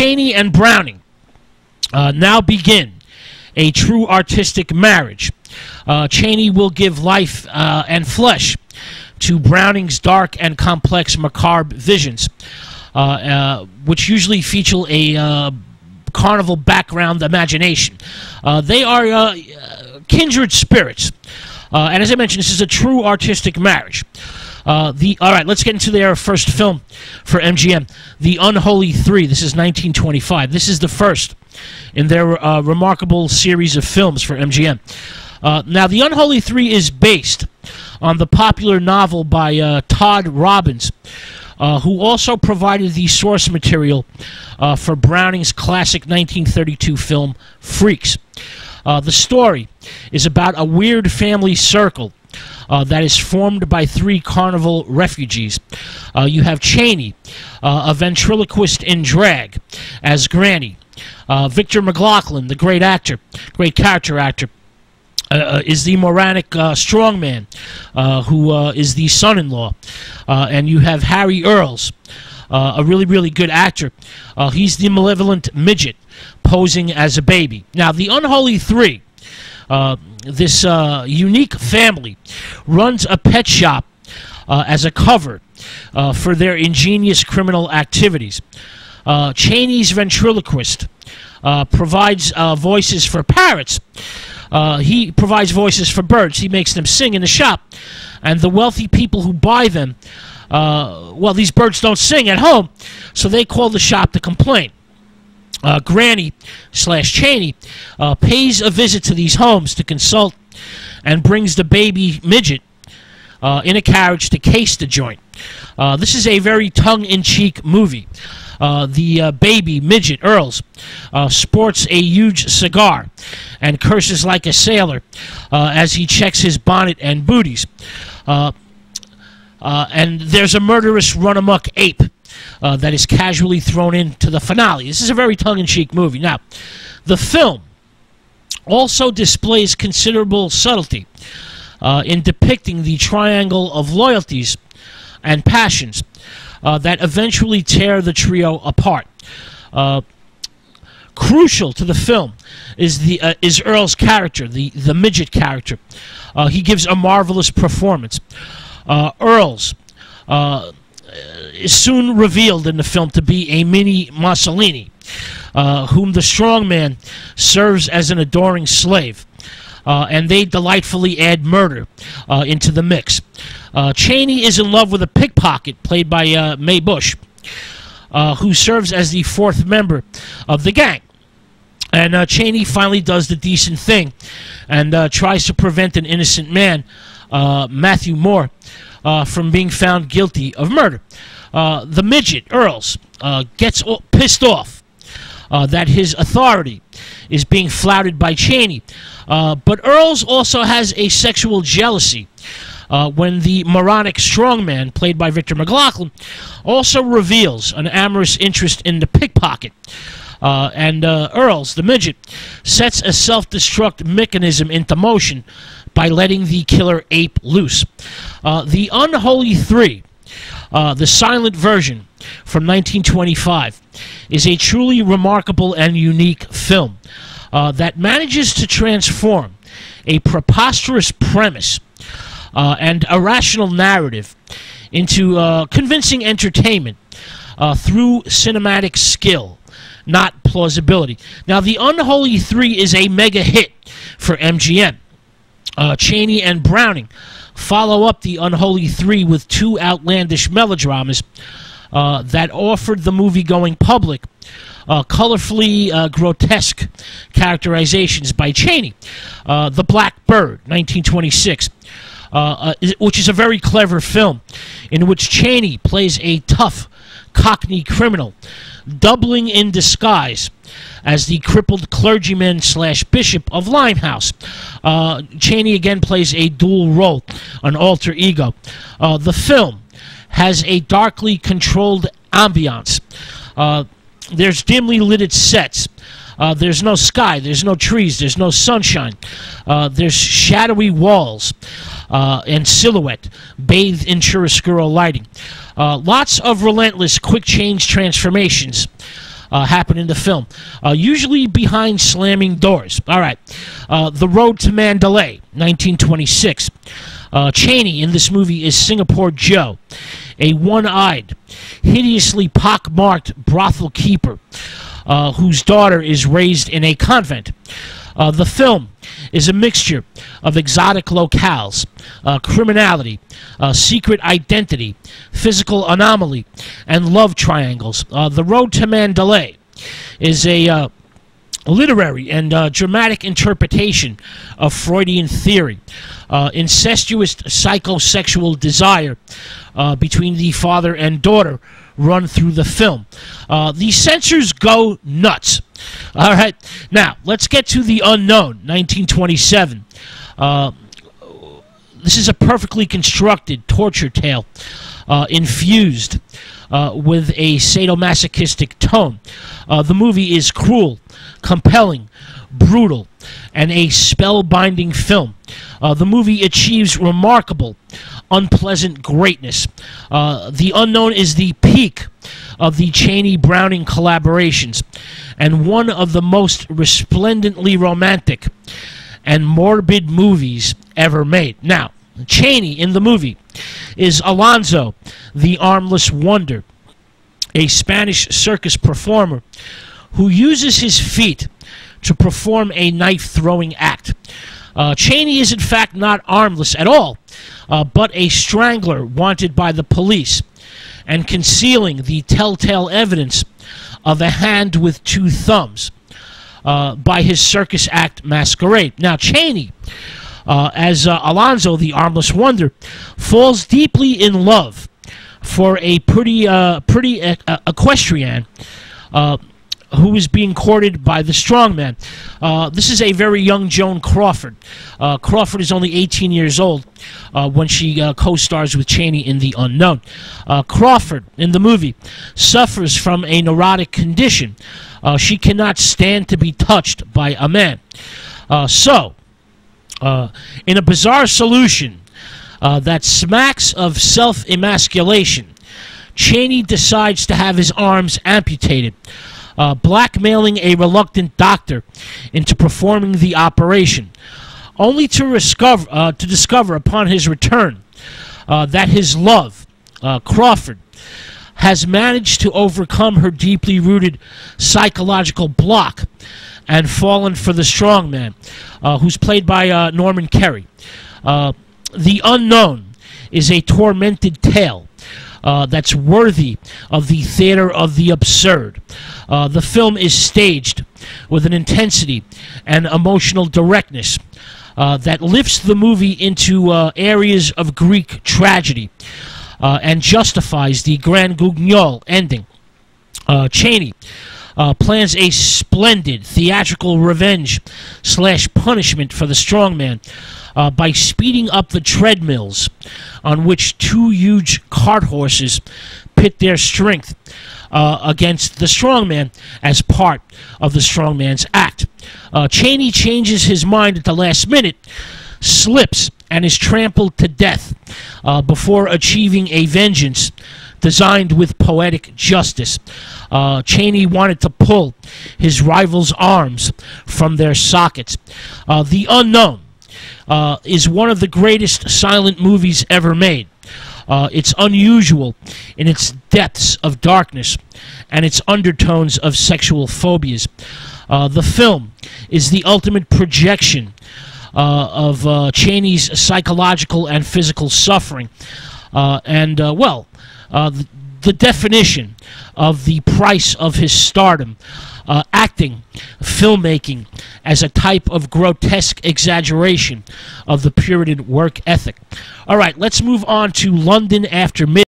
Chaney and Browning now begin a true artistic marriage. Chaney will give life and flesh to Browning's dark and complex macabre visions, which usually feature a carnival background imagination. They are kindred spirits. And as I mentioned, this is a true artistic marriage. All right, let's get into their first film for MGM, The Unholy Three. This is 1925. This is the first in their remarkable series of films for MGM. Now, The Unholy Three is based on the popular novel by Todd Robbins, who also provided the source material for Browning's classic 1932 film, Freaks. The story is about a weird family circle that is formed by three carnival refugees. You have Chaney, a ventriloquist in drag, as Granny. Victor McLaughlin, the great character actor, is the moronic strongman, who is the son-in-law. And you have Harry Earls, a really, really good actor. He's the malevolent midget posing as a baby. Now, the Unholy Three, this unique family, runs a pet shop as a cover for their ingenious criminal activities. Chaney's ventriloquist provides voices for parrots. He provides voices for birds. He makes them sing in the shop. And the wealthy people who buy them, well, these birds don't sing at home, so they call the shop to complain. Granny/Chaney pays a visit to these homes to consult and brings the baby midget in a carriage to case the joint. This is a very tongue-in-cheek movie. The baby midget, Earls, sports a huge cigar and curses like a sailor as he checks his bonnet and booties. And there's a murderous run-amok ape that is casually thrown into the finale. This is a very tongue-in-cheek movie. Now, the film also displays considerable subtlety in depicting the triangle of loyalties and passions that eventually tear the trio apart. Crucial to the film is Earl's character, the midget character. He gives a marvelous performance. Earl's is soon revealed in the film to be a mini Mussolini, whom the strongman serves as an adoring slave. And they delightfully add murder into the mix. Chaney is in love with a pickpocket played by Mae Bush, who serves as the fourth member of the gang. And Chaney finally does the decent thing and tries to prevent an innocent man, Matthew Moore, from being found guilty of murder. The midget, Earls, gets pissed off that his authority is being flouted by Chaney. But Earls also has a sexual jealousy when the moronic strongman, played by Victor McLaughlin, also reveals an amorous interest in the pickpocket. And Earls, the midget, sets a self-destruct mechanism into motion by letting the killer ape loose. The Unholy Three, the silent version from 1925, is a truly remarkable and unique film that manages to transform a preposterous premise and irrational narrative into convincing entertainment through cinematic skill, not plausibility. Now, The Unholy Three is a mega hit for MGM. Chaney and Browning follow up The Unholy Three with two outlandish melodramas that offered the movie-going public colorfully grotesque characterizations by Chaney. The Black Bird, 1926, which is a very clever film in which Chaney plays a tough Cockney criminal, doubling in disguise as the crippled clergyman / bishop of Limehouse. Chaney again plays a dual role, an alter ego. The film has a darkly controlled ambiance. There's dimly lit sets. There's no sky, there's no trees, there's no sunshine. There's shadowy walls and silhouette bathed in chiaroscuro lighting. Lots of relentless quick change transformations happen in the film, usually behind slamming doors. All right. The Road to Mandalay, 1926. Chaney in this movie is Singapore Joe, a one-eyed, hideously pockmarked brothel keeper whose daughter is raised in a convent. The film is a mixture of exotic locales, criminality, secret identity, physical anomaly, and love triangles. The Road to Mandalay is a literary and dramatic interpretation of Freudian theory, incestuous psychosexual desire between the father and daughter run through the film. The censors go nuts. All right, now let's get to The Unknown, 1927. This is a perfectly constructed torture tale infused with a sadomasochistic tone. The movie is cruel, compelling, brutal, and a spellbinding film. The movie achieves remarkable, unpleasant greatness. The Unknown is the peak of the Chaney-Browning collaborations, and one of the most resplendently romantic and morbid movies ever made. Now, Chaney in the movie is Alonzo, the Armless Wonder, a Spanish circus performer who uses his feet to perform a knife-throwing act. Chaney is in fact not armless at all, but a strangler wanted by the police and concealing the telltale evidence of a hand with two thumbs by his circus act masquerade. Now, Chaney, as Alonzo, the Armless Wonder, falls deeply in love for a pretty equestrian who is being courted by the strongman. This is a very young Joan Crawford. Crawford is only 18 years old when she co-stars with Chaney in The Unknown. Crawford, in the movie, suffers from a neurotic condition. She cannot stand to be touched by a man. In a bizarre solution that smacks of self-emasculation, Chaney decides to have his arms amputated, blackmailing a reluctant doctor into performing the operation, only to discover upon his return that his love, Crawford, has managed to overcome her deeply rooted psychological block and fallen for the strongman, who's played by Norman Kerry. The Unknown is a tormented tale that's worthy of the theater of the absurd. The film is staged with an intensity and emotional directness that lifts the movie into areas of Greek tragedy and justifies the Grand Guignol ending. Chaney plans a splendid theatrical revenge / punishment for the strongman by speeding up the treadmills on which two huge cart horses pit their strength against the strongman as part of the strongman's act. Chaney changes his mind at the last minute, slips, and is trampled to death before achieving a vengeance designed with poetic justice. Chaney wanted to pull his rival's arms from their sockets. The Unknown is one of the greatest silent movies ever made. It's unusual in its depths of darkness and its undertones of sexual phobias. The film is the ultimate projection of Chaney's psychological and physical suffering, the definition of the price of his stardom, acting, filmmaking as a type of grotesque exaggeration of the Puritan work ethic. All right, let's move on to London After Midnight.